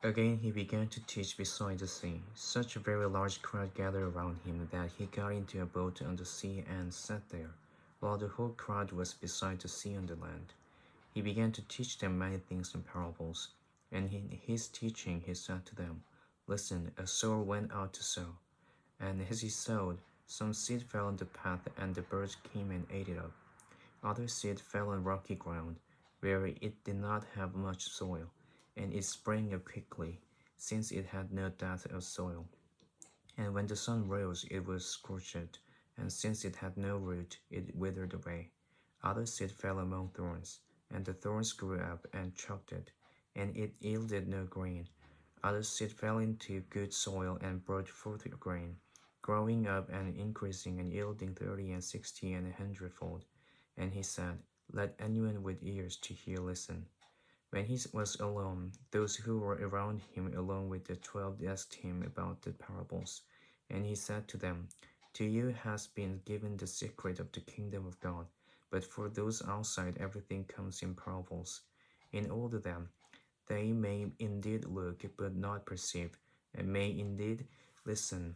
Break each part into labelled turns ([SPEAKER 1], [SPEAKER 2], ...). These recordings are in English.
[SPEAKER 1] Again he began to teach beside the sea. Such a very large crowd gathered around him that he got into a boat on the sea and sat there, while the whole crowd was beside the sea on the land. He began to teach them many things in parables. And in his teaching he said to them, Listen, a sower went out to sow. And as he sowed, some seed fell on the path, and the birds came and ate it up. Other seed fell on rocky ground, where it did not have much soil, and it sprang up quickly, since it had no depth of soil. And when the sun rose, it was scorched, and since it had no root, it withered away. Other seed fell among thorns, and the thorns grew up and choked it, and it yielded no grain. Other seed fell into good soil and brought forth grain, growing up and increasing and yielding 30 and 60 and 100-fold. And he said, Let anyone with ears to hear listen. When he was alone, those who were around him along with the 12 asked him about the parables. And he said to them, To you has been given the secret of the kingdom of God, but for those outside everything comes in parables, in order that they may indeed look but not perceive, and may indeed listen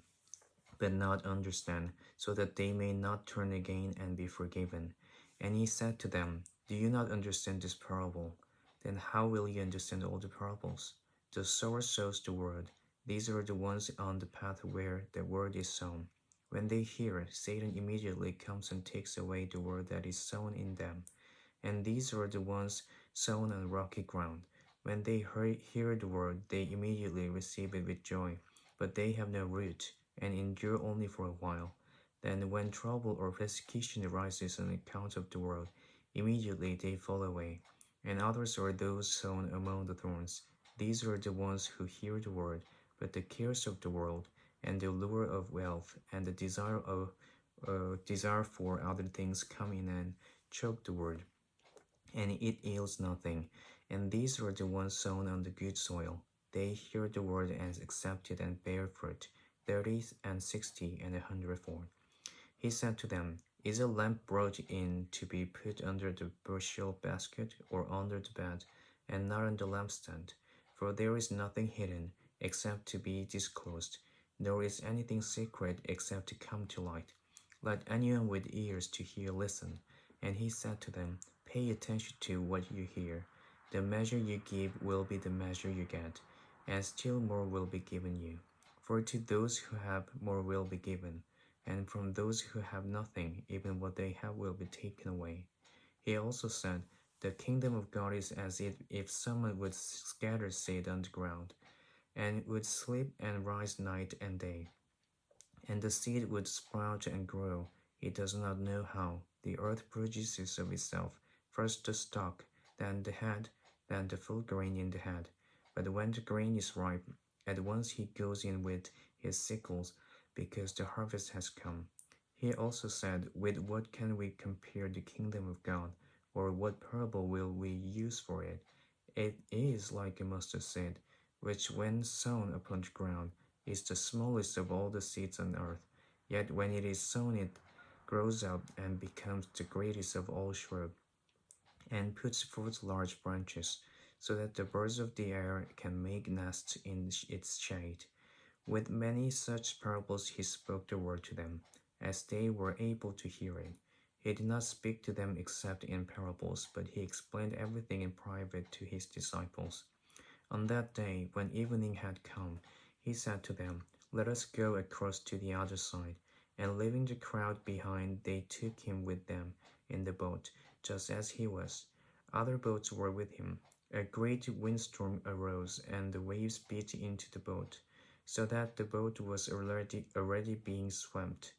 [SPEAKER 1] but not understand, so that they may not turn again and be forgiven. And he said to them, Do you not understand this parable? Then how will you understand all the parables? The sower sows the word. These are the ones on the path where the word is sown. When they hear, Satan immediately comes and takes away the word that is sown in them. And these are the ones sown on rocky ground. When they hear the word, they immediately receive it with joy, but they have no root, and endure only for a while. Then when trouble or persecution arises on account of the word, immediately they fall away. And others are those sown among the thorns. These are the ones who hear the word, but the cares of the world, and the lure of wealth, and the desire for other things come in and choke the word, and it yields nothing. And these are the ones sown on the good soil. They hear the word and accept it and bear fruit, 30 and 60 and 100-fold. He said to them, Is a lamp brought in to be put under the bushel basket or under the bed, and not on the lampstand? For there is nothing hidden except to be disclosed, nor is anything secret except to come to light. Let anyone with ears to hear listen. And he said to them, Pay attention to what you hear. The measure you give will be the measure you get, and still more will be given you. For to those who have, more will be given, and from those who have nothing, even what they have will be taken away. He also said, The kingdom of God is as if someone would scatter seed on the ground, and would sleep and rise night and day. And the seed would sprout and grow. He does not know how. The earth produces of itself first the stalk, then the head, then the full grain in the head. But when the grain is ripe, at once he goes in with his sickles, because the harvest has come. He also said, With what can we compare the kingdom of God, or what parable will we use for it? It is like a mustard seed, which when sown upon the ground is the smallest of all the seeds on earth. Yet when it is sown, it grows up and becomes the greatest of all shrubs, and puts forth large branches, so that the birds of the air can make nests in its shade. With many such parables he spoke the word to them, as they were able to hear it. He did not speak to them except in parables, but he explained everything in private to his disciples. On that day, when evening had come, he said to them, Let us go across to the other side. And leaving the crowd behind, they took him with them in the boat, just as he was. Other boats were with him. A great windstorm arose, and the waves beat into the boat, so that the boat was already being swamped.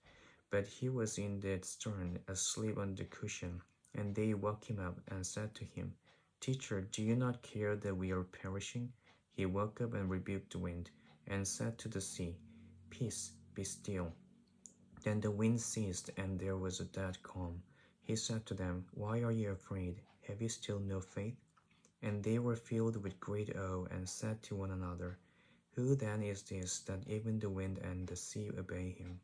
[SPEAKER 1] But he was in the stern, asleep on the cushion. And they woke him up and said to him, Teacher, do you not care that we are perishing? He woke up and rebuked the wind, and said to the sea, Peace, be still. Then the wind ceased, and there was a dead calm. He said to them, Why are you afraid? Have you still no faith? And they were filled with great awe, and said to one another, Who then is this, that even the wind and the sea obey him?